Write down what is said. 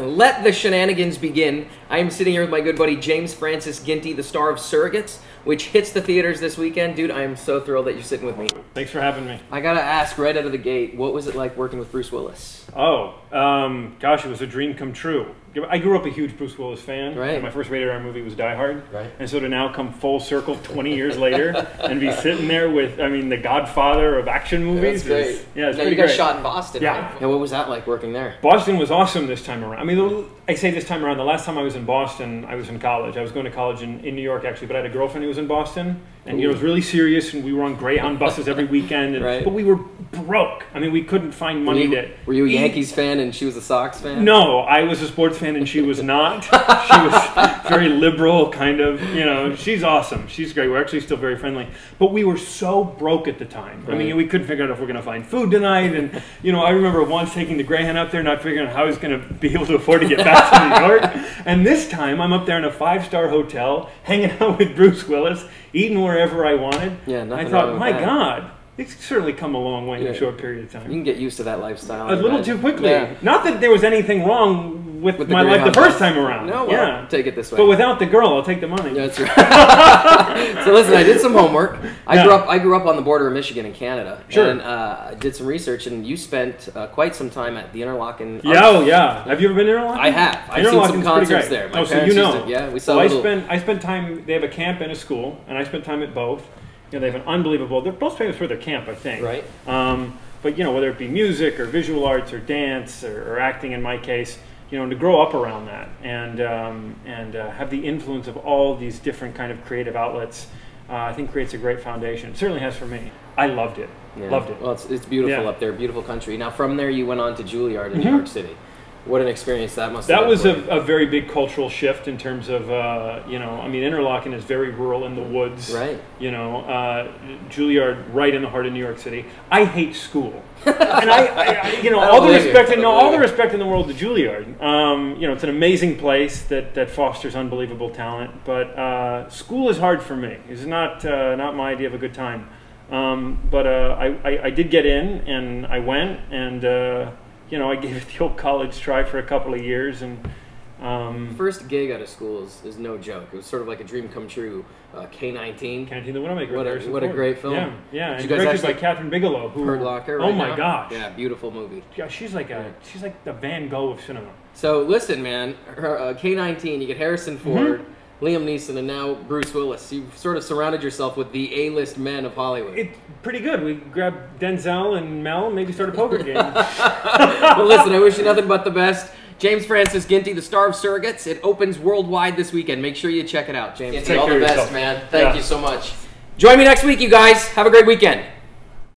let the shenanigans begin. I am sitting here with my good buddy James Francis Ginty, the star of Surrogates, which hits the theaters this weekend. Dude, I am so thrilled that you're sitting with me. Thanks for having me. I gotta ask right out of the gate, what was it like working with Bruce Willis? Oh, gosh, it was a dream come true. I grew up a huge Bruce Willis fan. Right. And my first rated R movie was Die Hard. Right. And so to now come full circle 20 years later and be sitting there with, I mean, the godfather of action movies. That's great. Yeah, it's now, pretty you got great. shot in Boston, Yeah. right? And what was that like working there? Boston was awesome this time around. I mean, I say this time around, the last time I was in Boston, I was in college. I was going to college in New York, actually, but I had a girlfriend who was in Boston. And, you know, it was really serious, and we were on Greyhound buses every weekend. And, right. But we were broke. I mean, we couldn't find money to Were you a eat. Yankees fan and she was a Sox fan? No, I was a sports fan and she was not. She was very liberal, kind of, you know. She's awesome. She's great. We're actually still very friendly. But we were so broke at the time. Right. I mean, we couldn't figure out if we're going to find food tonight. And, you know, I remember once taking the Greyhound up there, not figuring out how I was going to be able to afford to get back to New York. And this time, I'm up there in a 5-star hotel, hanging out with Bruce Willis, eating wherever I wanted. Yeah, nothing I thought, wrong with my that. God. It's certainly come a long way in a short period of time. You can get used to that lifestyle. A little too quickly. Yeah. Not that there was anything wrong with the my life the Greyhound first bus. time around. No, well, yeah. take it this way. But without the girl, I'll take the money. Yeah, that's right. So listen, I did some homework. I grew up on the border of Michigan and Canada. Sure. And I did some research, and you spent quite some time at the Interlochen. Yeah, oh yeah. Have you ever been to Interlochen? I have. I've seen some concerts there. My Oh, so parents you used know. to- yeah, we saw So a little... I spent time, they have a camp and a school, and I spent time at both. You know, they have an unbelievable, they're both famous for their camp, I think. Right. But, you know, whether it be music or visual arts or dance or acting in my case, you know, to grow up around that and have the influence of all these different kind of creative outlets, I think creates a great foundation. It certainly has for me. I loved it. Yeah. Loved it. Well, it's beautiful up there, beautiful country. Now, from there, you went on to Juilliard in New York City. What an experience that must have been. That was a very big cultural shift in terms of, you know, I mean, Interlochen is very rural in the woods. Right. You know, Juilliard right in the heart of New York City. I hate school. And I you know, all the respect in the world to Juilliard. You know, it's an amazing place that fosters unbelievable talent, but school is hard for me. It's not my idea of a good time. But I did get in, and I went, and you know, I gave it the old college try for a couple of years, and first gig out of school is no joke. It was sort of like a dream come true. K-19. K-19, the Widowmaker. What a great film. Yeah, yeah. Did and you guys directed by actually... Catherine Bigelow. Hurt Locker. Oh my gosh. Yeah, beautiful movie. Yeah, she's like the Van Gogh of cinema. So listen, man, K-19. You get Harrison Ford, Liam Neeson, and now Bruce Willis. You've sort of surrounded yourself with the A-list men of Hollywood. It's pretty good. We grabbed Denzel and Mel and maybe start a poker game. Well, listen, I wish you nothing but the best. James Francis Ginty, the star of Surrogates. It opens worldwide this weekend. Make sure you check it out, James. Take all care the of best, yourself. man. Thank you so much. Join me next week, you guys. Have a great weekend.